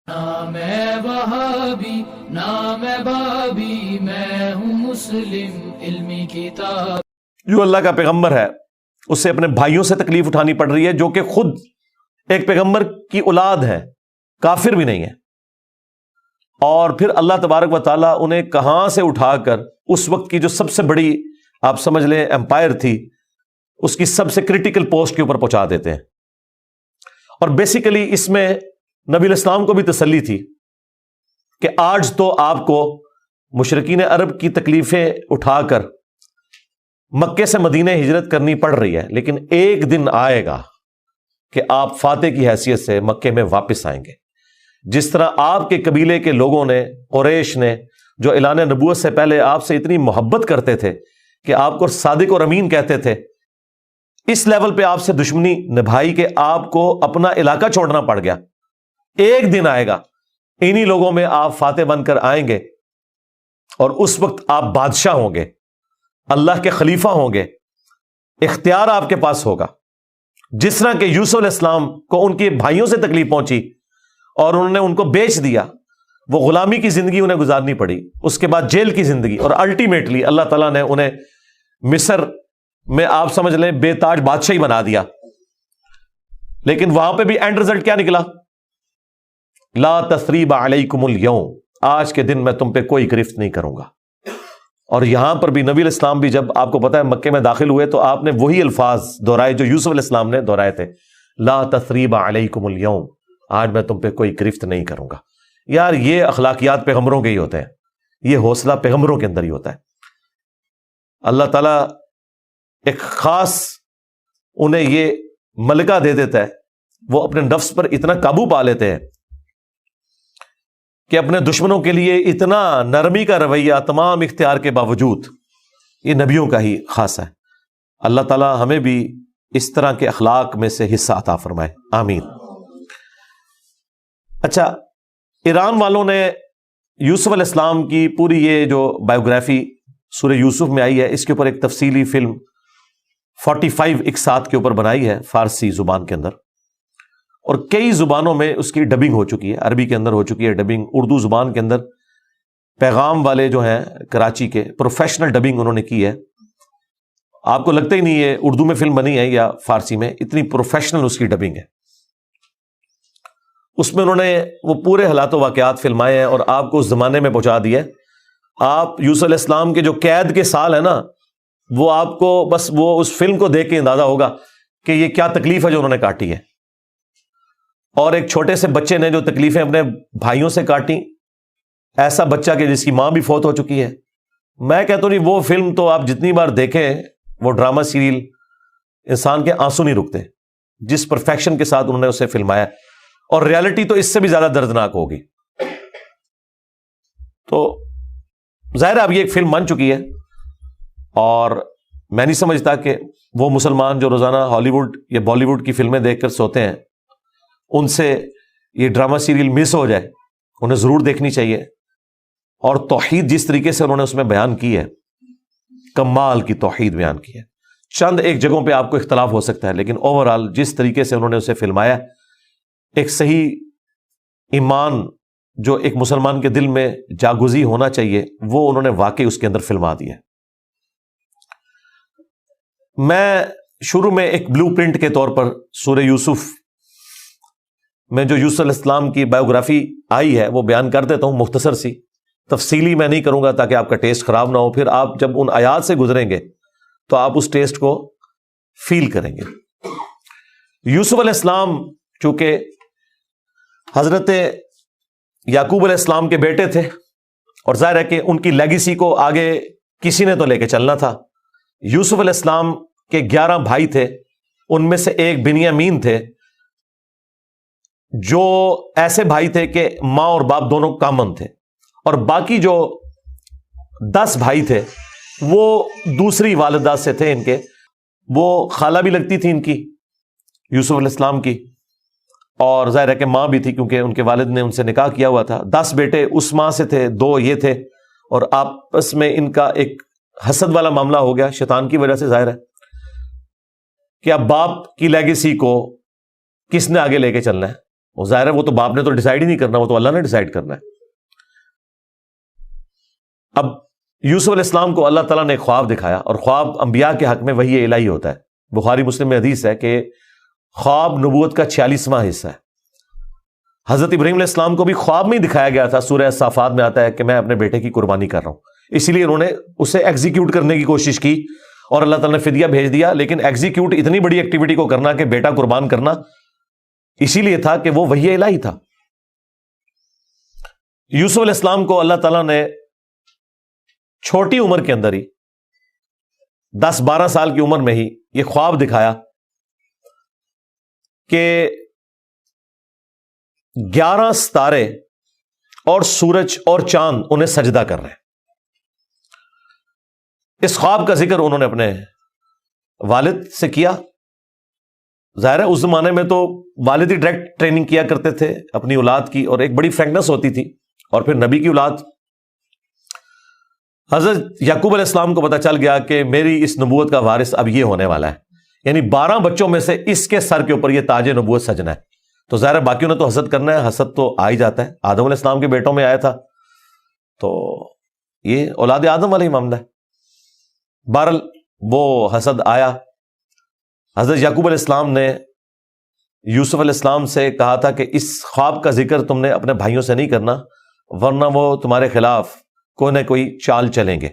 نام ہے وہابی نام ہے بابی، میں ہوں مسلم علمی کتاب۔ جو اللہ کا پیغمبر ہے اسے اپنے بھائیوں سے تکلیف اٹھانی پڑ رہی ہے جو کہ خود ایک پیغمبر کی اولاد ہے، کافر بھی نہیں ہے، اور پھر اللہ تبارک و تعالیٰ انہیں کہاں سے اٹھا کر اس وقت کی جو سب سے بڑی آپ سمجھ لیں امپائر تھی، اس کی سب سے کرٹیکل پوسٹ کے اوپر پہنچا دیتے ہیں۔ اور بیسیکلی اس میں نبی الاسلام کو بھی تسلی تھی کہ آج تو آپ کو مشرکین عرب کی تکلیفیں اٹھا کر مکے سے مدینہ ہجرت کرنی پڑ رہی ہے، لیکن ایک دن آئے گا کہ آپ فاتح کی حیثیت سے مکے میں واپس آئیں گے۔ جس طرح آپ کے قبیلے کے لوگوں نے، قریش نے، جو اعلان نبوت سے پہلے آپ سے اتنی محبت کرتے تھے کہ آپ کو صادق اور امین کہتے تھے، اس لیول پہ آپ سے دشمنی نبھائی کہ آپ کو اپنا علاقہ چھوڑنا پڑ گیا۔ ایک دن آئے گا انہی لوگوں میں آپ فاتح بن کر آئیں گے، اور اس وقت آپ بادشاہ ہوں گے، اللہ کے خلیفہ ہوں گے، اختیار آپ کے پاس ہوگا۔ جس طرح کہ یوسف علیہ السلام کو ان کے بھائیوں سے تکلیف پہنچی اور انہوں نے ان کو بیچ دیا، وہ غلامی کی زندگی انہیں گزارنی پڑی، اس کے بعد جیل کی زندگی، اور الٹیمیٹلی اللہ تعالیٰ نے انہیں مصر میں آپ سمجھ لیں بے تاج بادشاہی بنا دیا۔ لیکن وہاں پہ بھی اینڈ رزلٹ کیا نکلا؟ لا تثریب علیکم اليوم، آج کے دن میں تم پہ کوئی گرفت نہیں کروں گا۔ اور یہاں پر بھی نبی علیہ السلام بھی جب آپ کو پتا ہے مکے میں داخل ہوئے تو آپ نے وہی الفاظ دہرائے جو یوسف علیہ السلام نے دہرائے تھے، لا تثریب علیکم اليوم، آج میں تم پہ کوئی گرفت نہیں کروں گا۔ یار یہ اخلاقیات پیغمبروں کے ہی ہوتے ہیں، یہ حوصلہ پیغمبروں کے اندر ہی ہوتا ہے۔ اللہ تعالیٰ ایک خاص انہیں یہ ملکہ دے دیتا ہے، وہ اپنے نفس پر اتنا قابو پا لیتے ہیں کہ اپنے دشمنوں کے لیے اتنا نرمی کا رویہ تمام اختیار کے باوجود، یہ نبیوں کا ہی خاص ہے۔ اللہ تعالیٰ ہمیں بھی اس طرح کے اخلاق میں سے حصہ عطا فرمائے، آمین۔ اچھا، ایران والوں نے یوسف علیہ السلام کی پوری یہ جو بایوگرافی سورہ یوسف میں آئی ہے، اس کے اوپر ایک تفصیلی فلم 45 اقساط کے اوپر بنائی ہے فارسی زبان کے اندر، اور کئی زبانوں میں اس کی ڈبنگ ہو چکی ہے۔ عربی کے اندر ہو چکی ہے ڈبنگ، اردو زبان کے اندر پیغام والے جو ہیں کراچی کے پروفیشنل ڈبنگ انہوں نے کی ہے۔ آپ کو لگتا ہی نہیں ہے اردو میں فلم بنی ہے یا فارسی میں، اتنی پروفیشنل اس کی ڈبنگ ہے۔ اس میں انہوں نے وہ پورے حالات و واقعات فلمائے ہیں اور آپ کو اس زمانے میں پہنچا دیا ہے۔ آپ یوسف علیہ السلام کے جو قید کے سال ہے نا، وہ آپ کو بس وہ اس فلم کو دیکھ کے اندازہ ہوگا کہ یہ کیا تکلیف ہے جو انہوں نے کاٹی ہے، اور ایک چھوٹے سے بچے نے جو تکلیفیں اپنے بھائیوں سے کاٹی، ایسا بچہ کہ جس کی ماں بھی فوت ہو چکی ہے۔ میں کہتا ہوں نہیں، وہ فلم تو آپ جتنی بار دیکھیں، وہ ڈرامہ سیریل، انسان کے آنسو نہیں رکتے جس پرفیکشن کے ساتھ انہوں نے اسے فلمایا، اور ریالٹی تو اس سے بھی زیادہ دردناک ہوگی۔ تو ظاہر ہے اب یہ ایک فلم بن چکی ہے، اور میں نہیں سمجھتا کہ وہ مسلمان جو روزانہ ہالی ووڈ یا بالی ووڈ کی فلمیں دیکھ کر سوتے ہیں، ان سے یہ ڈرامہ سیریل مس ہو جائے، انہیں ضرور دیکھنی چاہیے۔ اور توحید جس طریقے سے انہوں نے اس میں بیان کی ہے، کمال کی توحید بیان کی ہے۔ چند ایک جگہوں پہ آپ کو اختلاف ہو سکتا ہے، لیکن اوورآل جس طریقے سے انہوں نے اسے فلمایا، ایک صحیح ایمان جو ایک مسلمان کے دل میں جاگزی ہونا چاہیے، وہ انہوں نے واقعی اس کے اندر فلما دیا۔ میں شروع میں ایک بلو پرنٹ کے طور پر سورہ یوسف میں جو یوسف علیہ السلام کی بایوگرافی آئی ہے وہ بیان کر دیتا ہوں، مختصر سی، تفصیلی میں نہیں کروں گا تاکہ آپ کا ٹیسٹ خراب نہ ہو۔ پھر آپ جب ان آیات سے گزریں گے تو آپ اس ٹیسٹ کو فیل کریں گے۔ یوسف علیہ السلام چونکہ حضرت یعقوب علیہ السلام کے بیٹے تھے، اور ظاہر ہے کہ ان کی لیگیسی کو آگے کسی نے تو لے کے چلنا تھا۔ یوسف علیہ السلام کے 11 بھائی تھے، ان میں سے ایک بنیامین تھے، جو ایسے بھائی تھے کہ ماں اور باپ دونوں کامن تھے، اور باقی جو 10 بھائی تھے وہ دوسری والدہ سے تھے ان کے، وہ خالہ بھی لگتی تھی ان کی، یوسف علیہ السلام کی، اور ظاہر ہے کہ ماں بھی تھی کیونکہ ان کے والد نے ان سے نکاح کیا ہوا تھا۔ 10 بیٹے اس ماں سے تھے، 2 یہ تھے، اور آپس میں ان کا ایک حسد والا معاملہ ہو گیا شیطان کی وجہ سے۔ ظاہر ہے کہ اب باپ کی لیگیسی کو کس نے آگے لے کے چلنا ہے؟ وہ ظاہر ہے وہ تو باپ نے تو ڈیسائیڈ ہی نہیں کرنا، وہ تو اللہ نے ڈیسائیڈ کرنا ہے۔ اب یوسف علیہ السلام کو اللہ تعالیٰ نے ایک خواب دکھایا، اور خواب انبیاء کے حق میں وحی الہی ہوتا ہے۔ بخاری مسلم میں حدیث ہے کہ خواب نبوت کا 46واں حصہ ہے۔ حضرت ابراہیم علیہ السلام کو بھی خواب میں ہی دکھایا گیا تھا، سورہ الصافات میں آتا ہے کہ میں اپنے بیٹے کی قربانی کر رہا ہوں، اسی لیے انہوں نے اسے ایگزیکیوٹ کرنے کی کوشش کی اور اللہ تعالیٰ نے فدیہ بھیج دیا۔ لیکن ایگزیکیوٹ اتنی بڑی ایکٹیویٹی کو کرنا کہ بیٹا قربان کرنا، اسی لیے تھا کہ وہ وحی الہی تھا۔ یوسف علیہ السلام کو اللہ تعالیٰ نے چھوٹی عمر کے اندر ہی 10-12 سال کی عمر میں ہی یہ خواب دکھایا کہ 11 ستارے اور سورج اور چاند انہیں سجدہ کر رہے ہیں۔ اس خواب کا ذکر انہوں نے اپنے والد سے کیا۔ ظاہر ہے اس زمانے میں تو والد ہی ڈائریکٹ ٹریننگ کیا کرتے تھے اپنی اولاد کی، اور ایک بڑی فرینکنس ہوتی تھی، اور پھر نبی کی اولاد۔ حضرت یعقوب علیہ السلام کو پتہ چل گیا کہ میری اس نبوت کا وارث اب یہ ہونے والا ہے، یعنی 12 بچوں میں سے اس کے سر کے اوپر یہ تاج نبوت سجنا ہے۔ تو ظاہر ہے باقیوں نے تو حسد کرنا ہے، حسد تو آ ہی جاتا ہے، آدم علیہ السلام کے بیٹوں میں آیا تھا، تو یہ اولاد آدم والا ہی معاملہ ہے۔ بہرحال وہ حسد آیا۔ حضرت یعقوب علیہ السلام نے یوسف علیہ السلام سے کہا تھا کہ اس خواب کا ذکر تم نے اپنے بھائیوں سے نہیں کرنا، ورنہ وہ تمہارے خلاف کوئی نہ کوئی چال چلیں گے۔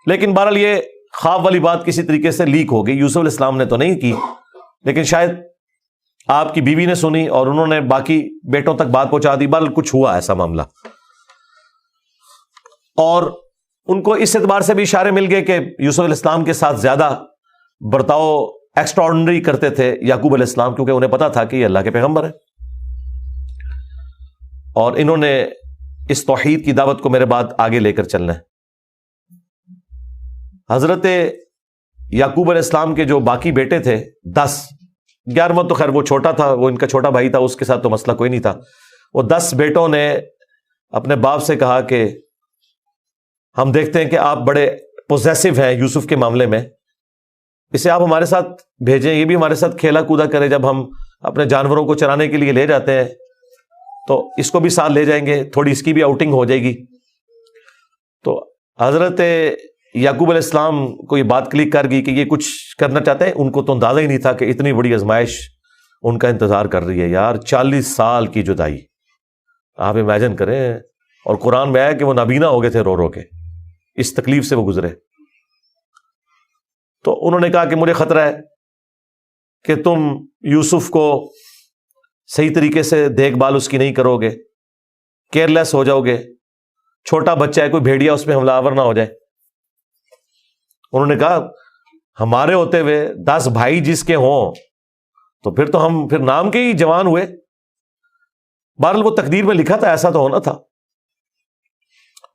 لیکن بہرحال یہ خواب والی بات کسی طریقے سے لیک ہو گئی، یوسف علیہ السلام نے تو نہیں کی، لیکن شاید آپ کی بیوی نے سنی اور انہوں نے باقی بیٹوں تک بات پہنچا دی۔ بہرحال کچھ ہوا ایسا معاملہ، اور ان کو اس اعتبار سے بھی اشارے مل گئے کہ یوسف علیہ السلام کے ساتھ زیادہ برتاؤ ایکسٹراڈنری کرتے تھے یعقوب علیہ السلام، کیونکہ انہیں پتا تھا کہ یہ اللہ کے پیغمبر ہیں، اور انہوں نے اس توحید کی دعوت کو میرے بعد آگے لے کر چلنا ہے۔ حضرت یعقوب علیہ السلام کے جو باقی بیٹے تھے 10، 11واں تو خیر وہ چھوٹا تھا، وہ ان کا چھوٹا بھائی تھا، اس کے ساتھ تو مسئلہ کوئی نہیں تھا۔ وہ 10 بیٹوں نے اپنے باپ سے کہا کہ ہم دیکھتے ہیں کہ آپ بڑے پوزیسو ہیں یوسف کے معاملے میں، اسے آپ ہمارے ساتھ بھیجیں، یہ بھی ہمارے ساتھ کھیلا کودا کرے، جب ہم اپنے جانوروں کو چرانے کے لیے لے جاتے ہیں تو اس کو بھی ساتھ لے جائیں گے، تھوڑی اس کی بھی آؤٹنگ ہو جائے گی۔ تو حضرت یعقوب علیہ السلام کو یہ بات کلک کر گئی کہ یہ کچھ کرنا چاہتے ہیں۔ ان کو تو اندازہ ہی نہیں تھا کہ اتنی بڑی آزمائش ان کا انتظار کر رہی ہے۔ یار 40 سال کی جدائی آپ امیجن کریں، اور قرآن میں آیا کہ وہ نابینا ہو گئے تھے رو رو کے، اس تکلیف سے وہ گزرے۔ تو انہوں نے کہا کہ مجھے خطرہ ہے کہ تم یوسف کو صحیح طریقے سے دیکھ بھال اس کی نہیں کرو گے، کیئرلیس ہو جاؤ گے، چھوٹا بچہ ہے، کوئی بھیڑیا اس پہ حملہ آور نہ ہو جائے۔ انہوں نے کہا ہمارے ہوتے ہوئے 10 بھائی جس کے ہوں تو پھر تو ہم پھر نام کے ہی جوان ہوئے۔ بہرحال وہ تقدیر میں لکھا تھا، ایسا تو ہونا تھا۔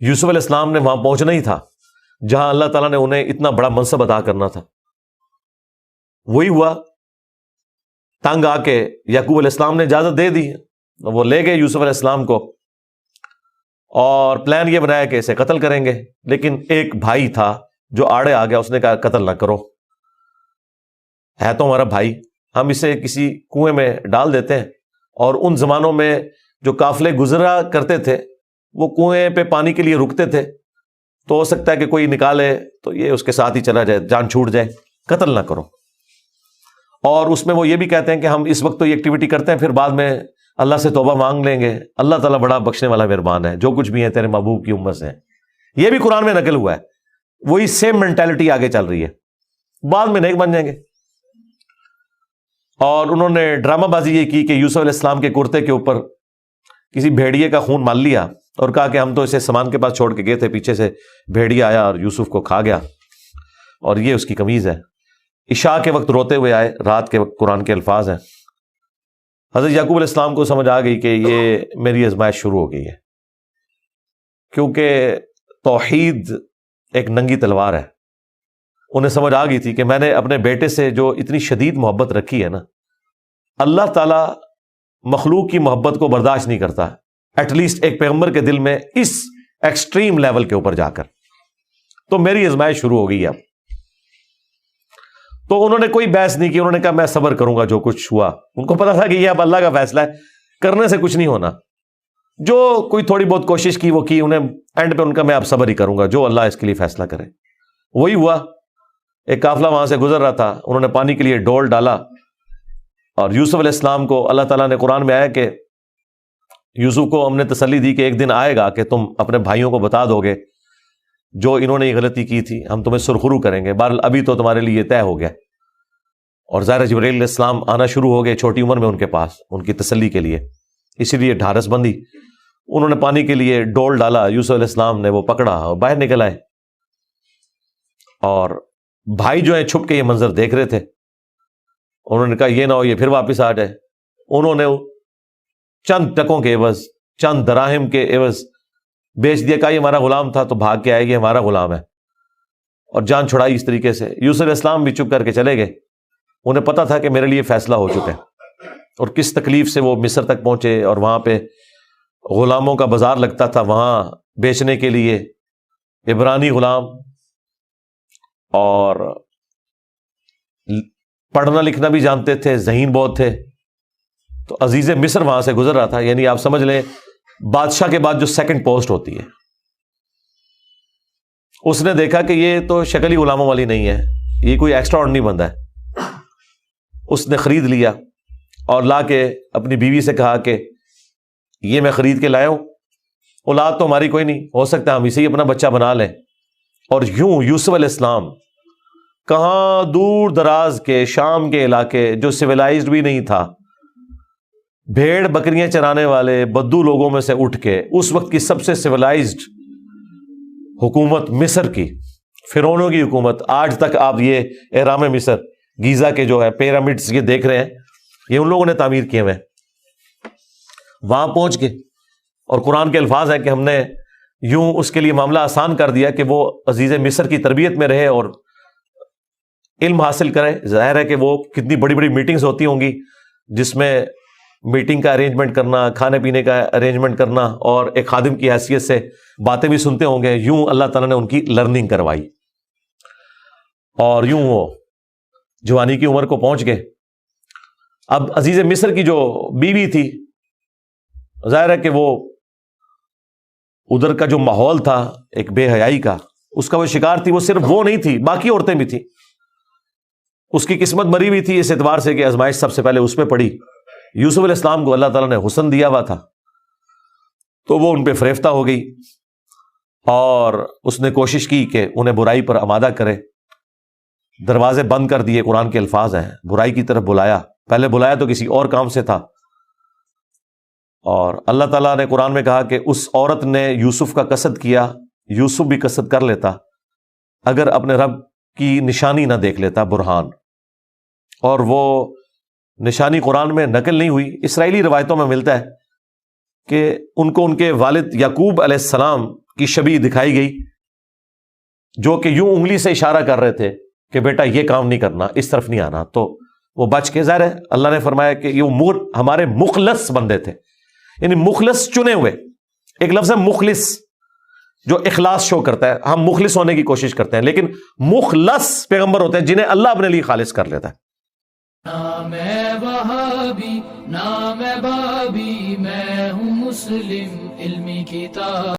یوسف علیہ السلام نے وہاں پہنچنا ہی تھا جہاں اللہ تعالیٰ نے انہیں اتنا بڑا منصب عطا کرنا تھا۔ وہی ہوا، تنگ آ کے یعقوب علیہ السلام نے اجازت دے دی، وہ لے گئے یوسف علیہ السلام کو، اور پلان یہ بنایا کہ اسے قتل کریں گے۔ لیکن ایک بھائی تھا جو آڑے آ گیا، اس نے کہا قتل نہ کرو، ہے تو ہمارا بھائی، ہم اسے کسی کنویں میں ڈال دیتے ہیں۔ اور ان زمانوں میں جو قافلے گزرا کرتے تھے وہ کنویں پہ پانی کے لیے رکتے تھے، تو ہو سکتا ہے کہ کوئی نکالے تو یہ اس کے ساتھ ہی چلا جائے، جان چھوٹ جائے، قتل نہ کرو۔ اور اس میں وہ یہ بھی کہتے ہیں کہ ہم اس وقت تو یہ ایکٹیویٹی کرتے ہیں، پھر بعد میں اللہ سے توبہ مانگ لیں گے، اللہ تعالیٰ بڑا بخشنے والا مہربان ہے، جو کچھ بھی ہے تیرے محبوب کی امت سے ہے۔ یہ بھی قرآن میں نقل ہوا ہے، وہی سیم مینٹالٹی آگے چل رہی ہے، بعد میں نیک بن جائیں گے۔ اور انہوں نے ڈرامہ بازی یہ کی کہ یوسف علیہ السلام کے کرتے کے اوپر کسی بھیڑیے کا خون مال لیا، اور کہا کہ ہم تو اسے سامان کے پاس چھوڑ کے گئے تھے، پیچھے سے بھیڑیا آیا اور یوسف کو کھا گیا، اور یہ اس کی قمیض ہے۔ عشاء کے وقت روتے ہوئے آئے، رات کے وقت قرآن کے الفاظ ہیں۔ حضرت یعقوب علیہ السلام کو سمجھ آ گئی کہ یہ میری آزمائش شروع ہو گئی ہے، کیونکہ توحید ایک ننگی تلوار ہے۔ انہیں سمجھ آ گئی تھی کہ میں نے اپنے بیٹے سے جو اتنی شدید محبت رکھی ہے نا، اللہ تعالیٰ مخلوق کی محبت کو برداشت نہیں کرتا، ایٹ لیسٹ ایک پیغمبر کے دل میں اس ایکسٹریم لیول کے اوپر جا کر۔ تو میری آزمائش شروع ہو گئی ہے اب۔ تو انہوں نے کوئی بحث نہیں کی، انہوں نے کہا میں صبر کروں گا جو کچھ ہوا۔ ان کو پتا تھا کہ یہ اب اللہ کا فیصلہ ہے، کرنے سے کچھ نہیں ہونا. جو کوئی تھوڑی بہت کوشش کی وہ کی, انہیں اینڈ پہ ان کا میں اب صبر ہی کروں گا, جو اللہ اس کے لیے فیصلہ کرے. وہی ہوا. ایک قافلہ وہاں سے گزر رہا تھا, انہوں نے پانی کے لیے ڈول ڈالا, اور یوسف علیہ السلام کو اللہ تعالیٰ نے قرآن میں آیا کہ یوسف کو ہم نے تسلی دی کہ ایک دن آئے گا کہ تم اپنے بھائیوں کو بتا دو گے جو انہوں نے یہ غلطی کی تھی, ہم تمہیں سرخرو کریں گے. بہرحال ابھی تو تمہارے لیے طے ہو گیا. اور ظاہر جبرائیل علیہ السلام آنا شروع ہو گئے چھوٹی عمر میں ان کے پاس, ان کی تسلی کے لیے. اسی لیے ڈھارس بندی, انہوں نے پانی کے لیے ڈول ڈالا, یوسف علیہ السلام نے وہ پکڑا اور باہر نکل آئے. اور بھائی جو ہیں چھپ کے یہ منظر دیکھ رہے تھے. انہوں نے کہا یہ نہ ہو یہ پھر واپس آ جائے. انہوں نے چند ٹکوں کے عوض, چند دراہم کے عوض بیچ دیا. کہا یہ ہمارا غلام تھا, تو بھاگ کے آئے, یہ ہمارا غلام ہے, اور جان چھڑائی اس طریقے سے. یوسف علیہ السلام بھی چپ کر کے چلے گئے. انہیں پتا تھا کہ میرے لیے فیصلہ ہو چکا ہے, اور کس تکلیف سے وہ مصر تک پہنچے, اور وہاں پہ غلاموں کا بازار لگتا تھا وہاں بیچنے کے لیے, عبرانی غلام, اور پڑھنا لکھنا بھی جانتے تھے, ذہین بہت تھے. تو عزیز مصر وہاں سے گزر رہا تھا, یعنی آپ سمجھ لیں بادشاہ کے بعد جو سیکنڈ پوسٹ ہوتی ہے. اس نے دیکھا کہ یہ تو شکل ہی غلاموں والی نہیں ہے, یہ کوئی ایکسٹرا آرڈنری بندہ ہے. اس نے خرید لیا اور لا کے اپنی بیوی سے کہا کہ یہ میں خرید کے لایا ہوں, اولاد تو ہماری کوئی نہیں, ہو سکتا ہے ہم اسے ہی اپنا بچہ بنا لیں. اور یوں یوسف علیہ السلام کہاں دور دراز کے شام کے علاقے جو سویلائزڈ بھی نہیں تھا, بھیڑ بکریاں چرانے والے بدو لوگوں میں سے اٹھ کے اس وقت کی سب سے سویلائزڈ حکومت مصر کی, فرعونوں کی حکومت. آج تک آپ یہ اہرام مصر, گیزا کے جو ہے پیرامڈز یہ دیکھ رہے ہیں, یہ ان لوگوں نے تعمیر کیے ہوئے. وہاں پہنچ کے, اور قرآن کے الفاظ ہیں کہ ہم نے یوں اس کے لیے معاملہ آسان کر دیا کہ وہ عزیز مصر کی تربیت میں رہے اور علم حاصل کرے. ظاہر ہے کہ وہ کتنی بڑی بڑی میٹنگز ہوتی ہوں گی جس میں میٹنگ کا ارینجمنٹ کرنا, کھانے پینے کا ارینجمنٹ کرنا, اور ایک خادم کی حیثیت سے باتیں بھی سنتے ہوں گے. یوں اللہ تعالیٰ نے ان کی لرننگ کروائی, اور یوں وہ جوانی کی عمر کو پہنچ گئے. اب عزیز مصر کی جو بیوی تھی, ظاہر ہے کہ وہ ادھر کا جو ماحول تھا ایک بے حیائی کا, اس کا وہ شکار تھی. وہ صرف وہ نہیں تھی, باقی عورتیں بھی تھیں. اس کی قسمت مری ہوئی تھی اس اعتبار سے کہ آزمائش سب سے پہلے اس پہ پڑی. یوسف علیہ السلام کو اللہ تعالیٰ نے حسن دیا ہوا تھا, تو وہ ان پہ فریفتہ ہو گئی, اور اس نے کوشش کی کہ انہیں برائی پر آمادہ کرے. دروازے بند کر دیے, قرآن کے الفاظ ہیں, برائی کی طرف بلایا. پہلے بلایا تو کسی اور کام سے تھا, اور اللہ تعالیٰ نے قرآن میں کہا کہ اس عورت نے یوسف کا قصد کیا, یوسف بھی قصد کر لیتا اگر اپنے رب کی نشانی نہ دیکھ لیتا, برہان. اور وہ نشانی قرآن میں نقل نہیں ہوئی, اسرائیلی روایتوں میں ملتا ہے کہ ان کو ان کے والد یعقوب علیہ السلام کی شبیہ دکھائی گئی, جو کہ یوں انگلی سے اشارہ کر رہے تھے کہ بیٹا یہ کام نہیں کرنا, اس طرف نہیں آنا. تو وہ بچ کے, ظاہر ہے اللہ نے فرمایا کہ یہ ہمارے مخلص بندے تھے, یعنی مخلص چنے ہوئے. ایک لفظ ہے مخلص جو اخلاص شو کرتا ہے, ہم مخلص ہونے کی کوشش کرتے ہیں, لیکن مخلص پیغمبر ہوتے ہیں جنہیں اللہ اپنے لیے خالص کر لیتا ہے. نام ہے وہابی نام ہے بابی, میں ہوں مسلم علمی کتاب.